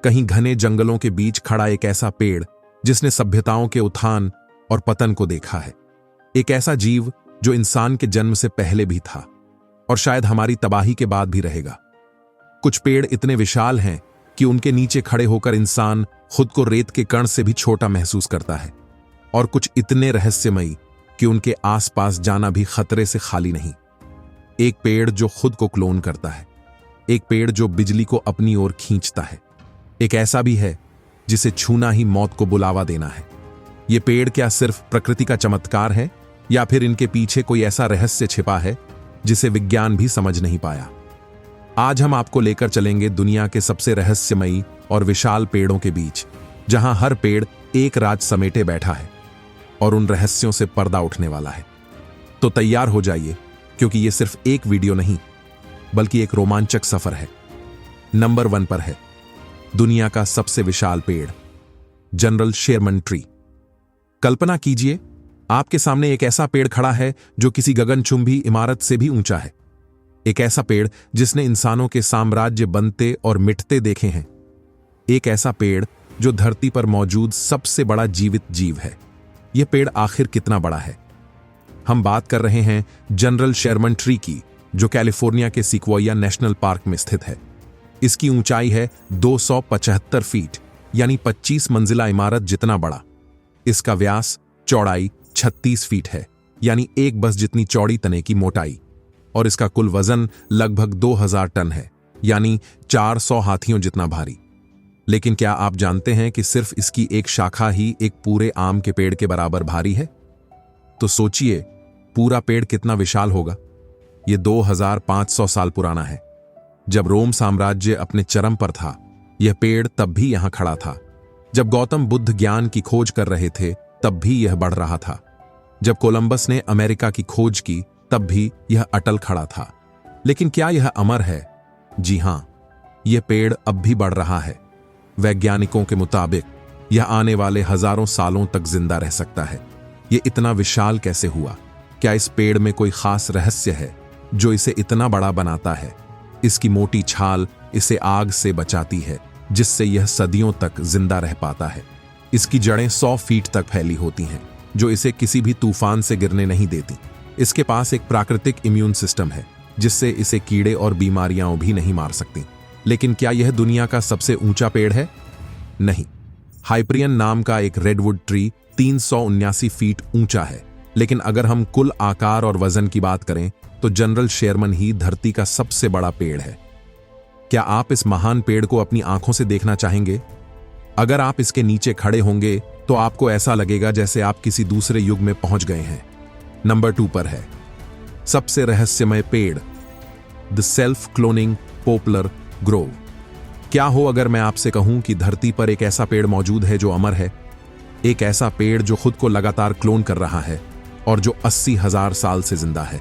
कहीं घने जंगलों के बीच खड़ा एक ऐसा पेड़ जिसने सभ्यताओं के उत्थान और पतन को देखा है। एक ऐसा जीव जो इंसान के जन्म से पहले भी था और शायद हमारी तबाही के बाद भी रहेगा। कुछ पेड़ इतने विशाल हैं कि उनके नीचे खड़े होकर इंसान खुद को रेत के कण से भी छोटा महसूस करता है, और कुछ इतने रहस्यमयी कि उनके आसपास जाना भी खतरे से खाली नहीं। एक पेड़ जो खुद को क्लोन करता है, एक पेड़ जो बिजली को अपनी ओर खींचता है, एक ऐसा भी है जिसे छूना ही मौत को बुलावा देना है। ये पेड़ क्या सिर्फ प्रकृति का चमत्कार है, या फिर इनके पीछे कोई ऐसा रहस्य छिपा है जिसे विज्ञान भी समझ नहीं पाया? आज हम आपको लेकर चलेंगे दुनिया के सबसे रहस्यमयी और विशाल पेड़ों के बीच, जहां हर पेड़ एक राज समेटे बैठा है और उन रहस्यों से पर्दा उठने वाला है। तो तैयार हो जाइए, क्योंकि ये सिर्फ एक वीडियो नहीं बल्कि एक रोमांचक सफर है। नंबर 1 पर है दुनिया का सबसे विशाल पेड़, जनरल शेरमन ट्री। कल्पना कीजिए, आपके सामने एक ऐसा पेड़ खड़ा है जो किसी गगनचुंबी इमारत से भी ऊंचा है। एक ऐसा पेड़ जिसने इंसानों के साम्राज्य बनते और मिटते देखे हैं। एक ऐसा पेड़ जो धरती पर मौजूद सबसे बड़ा जीवित जीव है। यह पेड़ आखिर कितना बड़ा है? हम बात कर रहे हैं जनरल शेरमन ट्री की, जो कैलिफोर्निया के सिक्वोया नेशनल पार्क में स्थित है। इसकी ऊंचाई है 275 फीट, यानी 25 मंजिला इमारत जितना बड़ा। इसका व्यास चौड़ाई 36 फीट है, यानी एक बस जितनी चौड़ी तने की मोटाई, और इसका कुल वजन लगभग 2000 टन है, यानी 400 हाथियों जितना भारी। लेकिन क्या आप जानते हैं कि सिर्फ इसकी एक शाखा ही एक पूरे आम के पेड़ के बराबर भारी है? तो सोचिए, पूरा पेड़ कितना विशाल होगा। यह 2500 साल पुराना है। जब रोम साम्राज्य अपने चरम पर था, यह पेड़ तब भी यहां खड़ा था। जब गौतम बुद्ध ज्ञान की खोज कर रहे थे, तब भी यह बढ़ रहा था। जब कोलंबस ने अमेरिका की खोज की, तब भी यह अटल खड़ा था। लेकिन क्या यह अमर है? जी हां, यह पेड़ अब भी बढ़ रहा है। वैज्ञानिकों के मुताबिक यह आने वाले हजारों सालों तक जिंदा रह सकता है। यह इतना विशाल कैसे हुआ? क्या इस पेड़ में कोई खास रहस्य है जो इसे इतना बड़ा बनाता है? इसकी मोटी छाल इसे आग से बचाती है, जिससे यह सदियों तक जिंदा रह पाता है। इसकी जड़ें 100 फीट तक फैली होती हैं, जो इसे किसी भी तूफान से गिरने नहीं देती। इसके पास एक प्राकृतिक इम्यून सिस्टम है, जिससे इसे कीड़े और बीमारियां भी नहीं मार सकती। लेकिन क्या यह दुनिया का सबसे ऊंचा पेड़ है? नहीं। हाइपरियन नाम का एक रेडवुड ट्री 379 फीट ऊंचा है। लेकिन अगर हम कुल आकार और वजन की बात करें, तो जनरल शेरमन ही धरती का सबसे बड़ा पेड़ है। क्या आप इस महान पेड़ को अपनी आंखों से देखना चाहेंगे? अगर आप इसके नीचे खड़े होंगे तो आपको ऐसा लगेगा जैसे आप किसी दूसरे युग में पहुंच गए हैं। नंबर 2 पर है सबसे रहस्यमय पेड़, the self cloning popular Grove. क्या हो अगर मैं आपसे कहूं कि धरती पर एक ऐसा पेड़ मौजूद है जो अमर है? एक ऐसा पेड़ जो खुद को लगातार क्लोन कर रहा है और जो 80,000 साल से जिंदा है।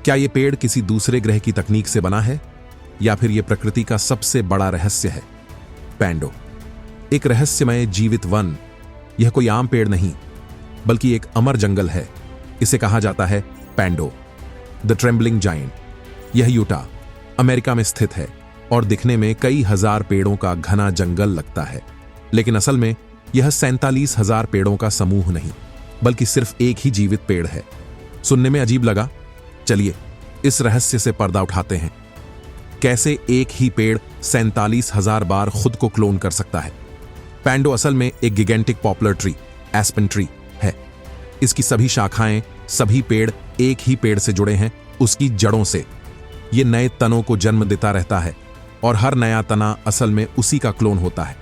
क्या यह पेड़ किसी दूसरे ग्रह की तकनीक से बना है, या फिर यह प्रकृति का सबसे बड़ा रहस्य है? पैंडो, एक रहस्यमय जीवित वन। यह कोई आम पेड़ नहीं, बल्कि एक अमर जंगल है। इसे कहा जाता है पैंडो, द ट्रेम्बलिंग जायंट। यह यूटा, अमेरिका में स्थित है और दिखने में कई हजार पेड़ों का घना जंगल लगता है। लेकिन असल में यह 47,000 पेड़ों का समूह नहीं, बल्कि सिर्फ एक ही जीवित पेड़ है। सुनने में अजीब लगा? चलिए इस रहस्य से पर्दा उठाते हैं। कैसे एक ही पेड़ 47,000 बार खुद को क्लोन कर सकता है? पैंडो असल में एक गिगेंटिक पॉपुलर ट्री, एस्पेन ट्री है। इसकी सभी शाखाएं, सभी पेड़ एक ही पेड़ से जुड़े हैं, उसकी जड़ों से। यह नए तनों को जन्म देता रहता है और हर नया तना असल में उसी का क्लोन होता है।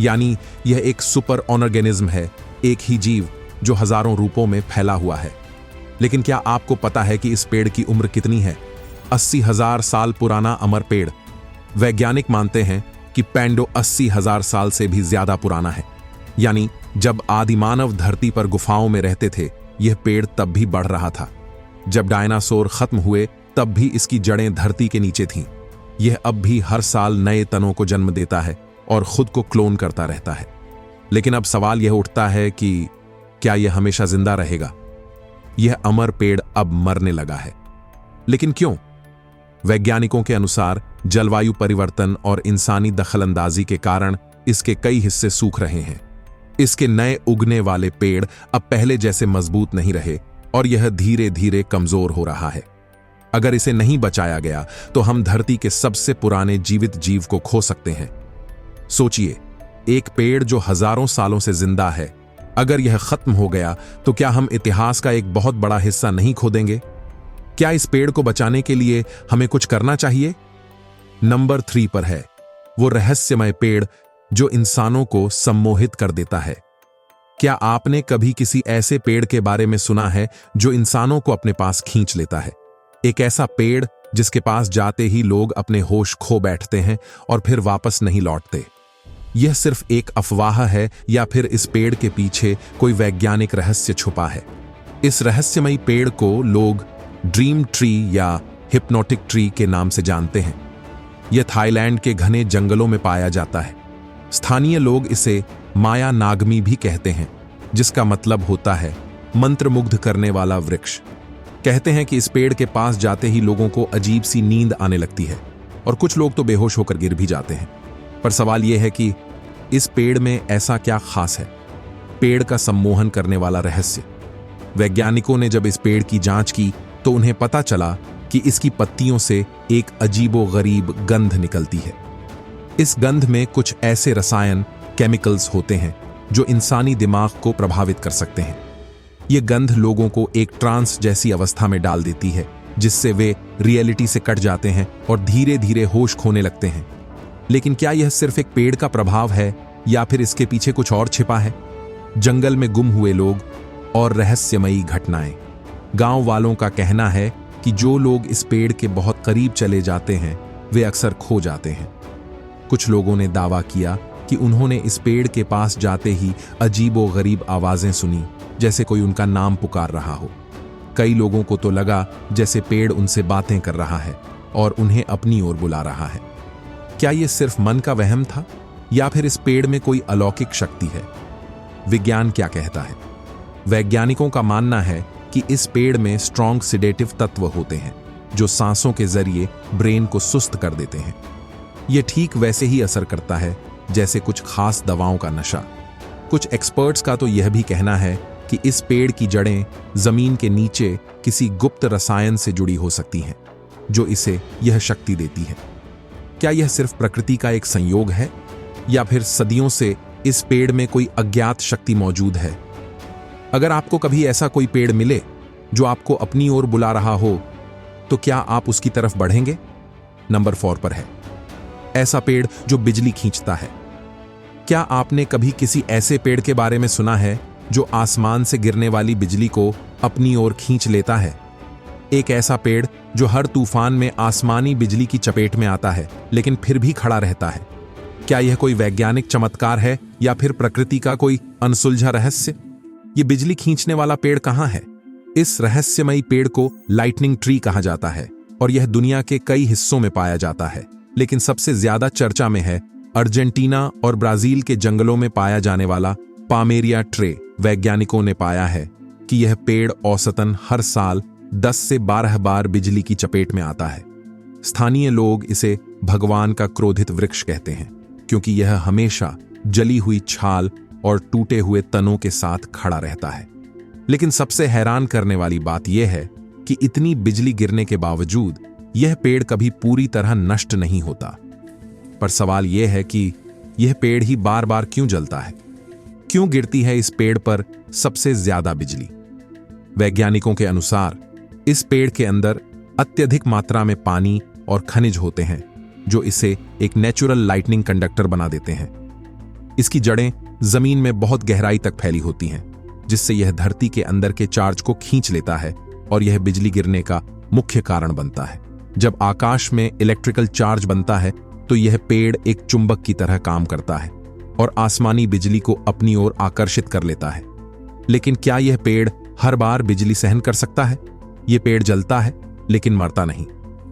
यानी यह एक सुपर ऑर्गेनिज्म है, एक ही जीव जो हजारों रूपों में फैला हुआ है। लेकिन क्या आपको पता है कि इस पेड़ की उम्र कितनी है? 80,000 साल पुराना अमर पेड़। वैज्ञानिक मानते हैं कि पैंडो 80,000 साल से भी ज्यादा पुराना है। यानी जब आदिमानव धरती पर गुफाओं में रहते थे, यह पेड़ तब भी बढ़ रहा था। जब डायनासोर खत्म हुए, तब भी इसकी जड़ें धरती के नीचे थीं। यह अब भी हर साल नए तनों को जन्म देता है और खुद को क्लोन करता रहता है। लेकिन अब सवाल यह उठता है कि क्या यह हमेशा जिंदा रहेगा? यह अमर पेड़ अब मरने लगा है। लेकिन क्यों? वैज्ञानिकों के अनुसार जलवायु परिवर्तन और इंसानी दखलंदाजी के कारण इसके कई हिस्से सूख रहे हैं। इसके नए उगने वाले पेड़ अब पहले जैसे मजबूत नहीं रहे और यह धीरे धीरे कमजोर हो रहा है। अगर इसे नहीं बचाया गया तो हम धरती के सबसे पुराने जीवित जीव को खो सकते हैं। सोचिए, एक पेड़ जो हजारों सालों से जिंदा है, अगर यह खत्म हो गया तो क्या हम इतिहास का एक बहुत बड़ा हिस्सा नहीं खो देंगे? क्या इस पेड़ को बचाने के लिए हमें कुछ करना चाहिए? नंबर 3 पर है वो रहस्यमय पेड़ जो इंसानों को सम्मोहित कर देता है। क्या आपने कभी किसी ऐसे पेड़ के बारे में सुना है जो इंसानों को अपने पास खींच लेता है? एक ऐसा पेड़ जिसके पास जाते ही लोग अपने होश खो बैठते हैं और फिर वापस नहीं लौटते। यह सिर्फ एक अफवाह है या फिर इस पेड़ के पीछे कोई वैज्ञानिक रहस्य छुपा है? इस रहस्यमयी पेड़ को लोग ड्रीम ट्री या हिप्नोटिक ट्री के नाम से जानते हैं। यह थाईलैंड के घने जंगलों में पाया जाता है। स्थानीय लोग इसे माया नागमी भी कहते हैं, जिसका मतलब होता है मंत्रमुग्ध करने वाला वृक्ष। कहते हैं कि इस पेड़ के पास जाते ही लोगों को अजीब सी नींद आने लगती है और कुछ लोग तो बेहोश होकर गिर भी जाते हैं। पर सवाल यह है कि इस पेड़ में ऐसा क्या खास है? पेड़ का सम्मोहन करने वाला रहस्य। वैज्ञानिकों ने जब इस पेड़ की जांच की तो उन्हें पता चला कि इसकी पत्तियों से एक अजीबोगरीब गंध निकलती है। इस गंध में कुछ ऐसे रसायन, केमिकल्स होते हैं जो इंसानी दिमाग को प्रभावित कर सकते हैं। ये गंध लोगों को एक ट्रांस जैसी अवस्था में डाल देती है, जिससे वे रियलिटी से कट जाते हैं और धीरे धीरे होश खोने लगते हैं। लेकिन क्या यह सिर्फ एक पेड़ का प्रभाव है या फिर इसके पीछे कुछ और छिपा है? जंगल में गुम हुए लोग और रहस्यमयी घटनाएं। गांव वालों का कहना है कि जो लोग इस पेड़ के बहुत करीब चले जाते हैं वे अक्सर खो जाते हैं। कुछ लोगों ने दावा किया कि उन्होंने इस पेड़ के पास जाते ही अजीबोगरीब आवाजें सुनी, जैसे कोई उनका नाम पुकार रहा हो। कई लोगों को तो लगा जैसे पेड़ उनसे बातें कर रहा है और उन्हें अपनी ओर बुला रहा है। क्या यह सिर्फ मन का वहम था या फिर इस पेड़ में कोई अलौकिक शक्ति है? विज्ञान क्या कहता है? वैज्ञानिकों का मानना है कि इस पेड़ में स्ट्रॉन्ग सिडेटिव तत्व होते हैं जो सांसों के जरिए ब्रेन को सुस्त कर देते हैं। यह ठीक वैसे ही असर करता है जैसे कुछ खास दवाओं का नशा। कुछ एक्सपर्ट्स का तो यह भी कहना है कि इस पेड़ की जड़ें जमीन के नीचे किसी गुप्त रसायन से जुड़ी हो सकती हैं जो इसे यह शक्ति देती है। क्या यह सिर्फ प्रकृति का एक संयोग है या फिर सदियों से इस पेड़ में कोई अज्ञात शक्ति मौजूद है? अगर आपको कभी ऐसा कोई पेड़ मिले जो आपको अपनी ओर बुला रहा हो तो क्या आप उसकी तरफ बढ़ेंगे? नंबर 4 पर है ऐसा पेड़ जो बिजली खींचता है। क्या आपने कभी किसी ऐसे पेड़ के बारे में सुना है जो आसमान से गिरने वाली बिजली को अपनी ओर खींच लेता है? एक ऐसा पेड़ जो हर तूफान में आसमानी बिजली की चपेट में आता है लेकिन फिर भी खड़ा रहता है। क्या यह कोई वैज्ञानिक चमत्कार है या फिर प्रकृति का कोई अनसुलझा रहस्य? ये बिजली खींचने वाला पेड़ कहाँ है? इस रहस्यमयी पेड़ को लाइटनिंग ट्री कहा जाता है और यह दुनिया के कई हिस्सों में पाया जाता है, लेकिन सबसे ज्यादा चर्चा में है अर्जेंटीना और ब्राजील के जंगलों में पाया जाने वाला पामेरिया ट्रे। वैज्ञानिकों ने पाया है कि यह पेड़ औसतन हर साल 10 से 12 बार बिजली की चपेट में आता है। स्थानीय लोग इसे भगवान का क्रोधित वृक्ष कहते हैं क्योंकि यह हमेशा जली हुई छाल और टूटे हुए तनों के साथ खड़ा रहता है। लेकिन सबसे हैरान करने वाली बात यह है कि इतनी बिजली गिरने के बावजूद यह पेड़ कभी पूरी तरह नष्ट नहीं होता। पर सवाल यह है कि यह पेड़ ही बार बार क्यों जलता है? क्यों गिरती है इस पेड़ पर सबसे ज्यादा बिजली? वैज्ञानिकों के अनुसार इस पेड़ के अंदर अत्यधिक मात्रा में पानी और खनिज होते हैं जो इसे एक नेचुरल लाइटनिंग कंडक्टर बना देते हैं। इसकी जड़ें जमीन में बहुत गहराई तक फैली होती हैं, जिससे यह धरती के अंदर के चार्ज को खींच लेता है और यह बिजली गिरने का मुख्य कारण बनता है। जब आकाश में इलेक्ट्रिकल चार्ज बनता है तो यह पेड़ एक चुंबक की तरह काम करता है और आसमानी बिजली को अपनी ओर आकर्षित कर लेता है। लेकिन क्या यह पेड़ हर बार बिजली सहन कर सकता है? यह पेड़ जलता है लेकिन मरता नहीं।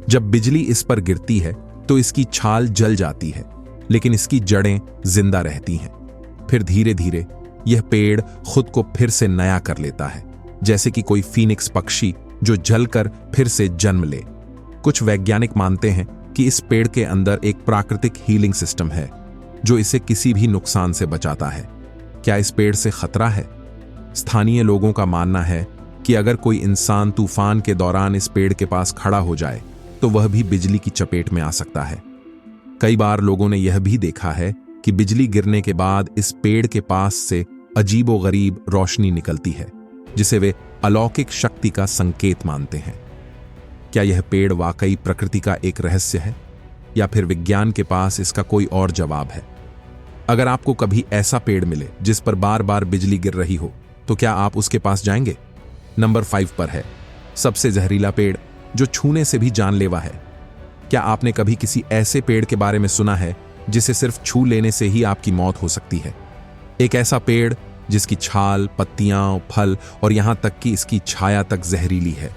जब बिजली इस पर गिरती है तो इसकी छाल जल जाती है, लेकिन इसकी जड़ें जिंदा रहती हैं। फिर धीरे धीरे यह पेड़ खुद को फिर से नया कर लेता है, जैसे कि कोई फीनिक्स पक्षी जो जलकर फिर से जन्म ले। कुछ वैज्ञानिक मानते हैं कि इस पेड़ के अंदर एक प्राकृतिक हीलिंग सिस्टम है जो इसे किसी भी नुकसान से बचाता है। क्या इस पेड़ से खतरा है? स्थानीय लोगों का मानना है कि अगर कोई इंसान तूफान के दौरान इस पेड़ के पास खड़ा हो जाए तो वह भी बिजली की चपेट में आ सकता है। कई बार लोगों ने यह भी देखा है कि बिजली गिरने के बाद इस पेड़ के पास से अजीबोगरीब रोशनी निकलती है, जिसे वे अलौकिक शक्ति का संकेत मानते हैं। क्या यह पेड़ वाकई प्रकृति का एक रहस्य है या फिर विज्ञान के पास इसका कोई और जवाब है? अगर आपको कभी ऐसा पेड़ मिले जिस पर बार बार बिजली गिर रही हो तो क्या आप उसके पास जाएंगे? नंबर 5 पर है सबसे जहरीला पेड़ जो छूने से भी जानलेवा है। क्या आपने कभी किसी ऐसे पेड़ के बारे में सुना है जिसे सिर्फ छू लेने से ही आपकी मौत हो सकती है? एक ऐसा पेड़ जिसकी छाल, पत्तियां, फल और यहां तक कि इसकी छाया तक जहरीली है।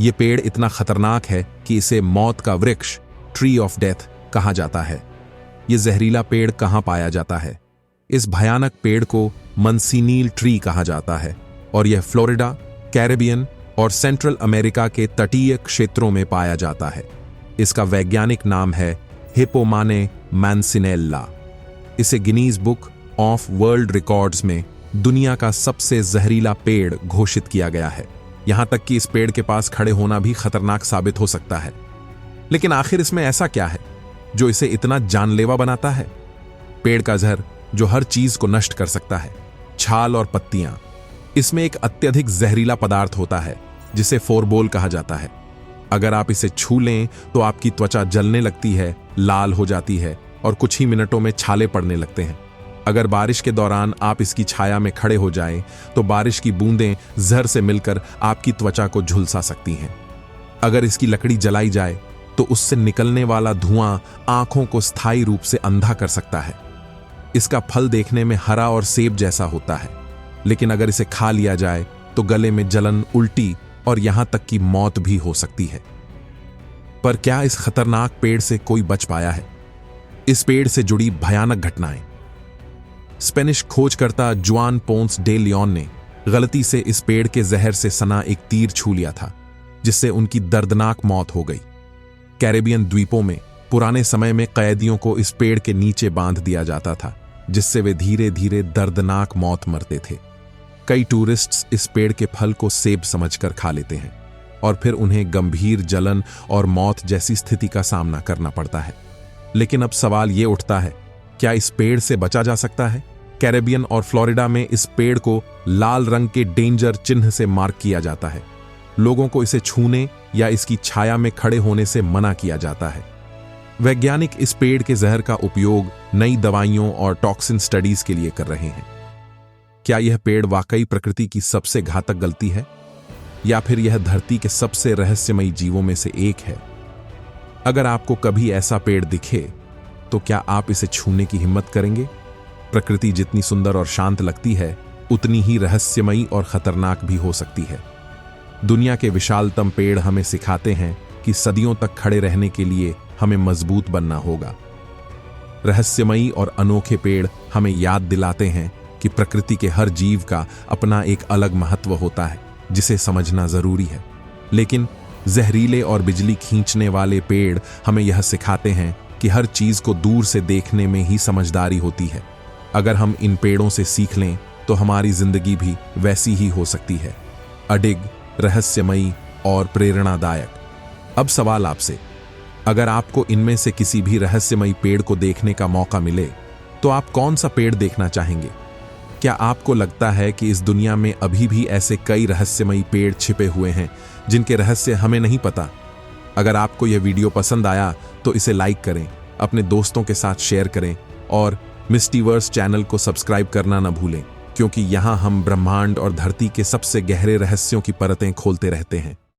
यह पेड़ इतना खतरनाक है कि इसे मौत का वृक्ष, ट्री ऑफ डेथ कहा जाता है। यह जहरीला पेड़ कहां पाया जाता है? इस भयानक पेड़ को मंसीनील ट्री कहा जाता है और यह फ्लोरिडा, कैरेबियन और सेंट्रल अमेरिका के तटीय क्षेत्रों में पाया जाता है। इसका वैज्ञानिक नाम है हिपोमाने मैंसिनेल्ला। इसे Guinness book of world records में दुनिया का सबसे जहरीला पेड़ घोषित किया गया है। यहां तक कि इस पेड़ के पास खड़े होना भी खतरनाक साबित हो सकता है। लेकिन आखिर इसमें ऐसा क्या है जो इसे इतना जानलेवा बनाता है? पेड़ का जहर जो हर चीज को नष्ट कर सकता है। छाल और पत्तियां, इसमें एक अत्यधिक जहरीला पदार्थ होता है जिसे फोरबोल कहा जाता है। अगर आप इसे छू लें तो आपकी त्वचा जलने लगती है, लाल हो जाती है और कुछ ही मिनटों में छाले पड़ने लगते हैं। अगर बारिश के दौरान आप इसकी छाया में खड़े हो जाएं तो बारिश की बूंदें जहर से मिलकर आपकी त्वचा को झुलसा सकती हैं। अगर इसकी लकड़ी जलाई जाए तो उससे निकलने वाला धुआं आंखों को स्थायी रूप से अंधा कर सकता है। इसका फल देखने में हरा और सेब जैसा होता है, लेकिन अगर इसे खा लिया जाए तो गले में जलन, उल्टी और यहां तक कि मौत भी हो सकती है। पर क्या इस खतरनाक पेड़ से कोई बच पाया है? इस पेड़ से जुड़ी भयानक घटनाएं। स्पेनिश खोजकर्ता जुआन पोंस डे लियोन ने गलती से इस पेड़ के जहर से सना एक तीर छू लिया था, जिससे उनकी दर्दनाक मौत हो गई। कैरेबियन द्वीपों में पुराने समय में कैदियों को इस पेड़ के नीचे बांध दिया जाता था, जिससे वे धीरे धीरे दर्दनाक मौत मरते थे। कई टूरिस्ट्स इस पेड़ के फल को सेब समझकर खा लेते हैं और फिर उन्हें गंभीर जलन और मौत जैसी स्थिति का सामना करना पड़ता है। लेकिन अब सवाल ये उठता है, क्या इस पेड़ से बचा जा सकता है? कैरेबियन और फ्लोरिडा में इस पेड़ को लाल रंग के डेंजर चिन्ह से मार्क किया जाता है। लोगों को इसे छूने या इसकी छाया में खड़े होने से मना किया जाता है। वैज्ञानिक इस पेड़ के जहर का उपयोग नई दवाइयों और टॉक्सिन स्टडीज के लिए कर रहे हैं। क्या यह पेड़ वाकई प्रकृति की सबसे घातक गलती है या फिर यह धरती के सबसे रहस्यमयी जीवों में से एक है? अगर आपको कभी ऐसा पेड़ दिखे तो क्या आप इसे छूने की हिम्मत करेंगे? प्रकृति जितनी सुंदर और शांत लगती है, उतनी ही रहस्यमयी और खतरनाक भी हो सकती है। दुनिया के विशालतम पेड़ हमें सिखाते हैं कि सदियों तक खड़े रहने के लिए हमें मजबूत बनना होगा। रहस्यमयी और अनोखे पेड़ हमें याद दिलाते हैं कि प्रकृति के हर जीव का अपना एक अलग महत्व होता है, जिसे समझना जरूरी है। लेकिन जहरीले और बिजली खींचने वाले पेड़ हमें यह सिखाते हैं कि हर चीज को दूर से देखने में ही समझदारी होती है। अगर हम इन पेड़ों से सीख लें तो हमारी जिंदगी भी वैसी ही हो सकती है, अडिग, रहस्यमयी और प्रेरणादायक। अब सवाल आपसे, अगर आपको इनमें से किसी भी रहस्यमयी पेड़ को देखने का मौका मिले तो आप कौन सा पेड़ देखना चाहेंगे? क्या आपको लगता है कि इस दुनिया में अभी भी ऐसे कई रहस्यमयी पेड़ छिपे हुए हैं जिनके रहस्य हमें नहीं पता? अगर आपको यह वीडियो पसंद आया तो इसे लाइक करें, अपने दोस्तों के साथ शेयर करें और मिस्टीवर्स चैनल को सब्सक्राइब करना न भूलें, क्योंकि यहाँ हम ब्रह्मांड और धरती के सबसे गहरे रहस्यों की परतें खोलते रहते हैं।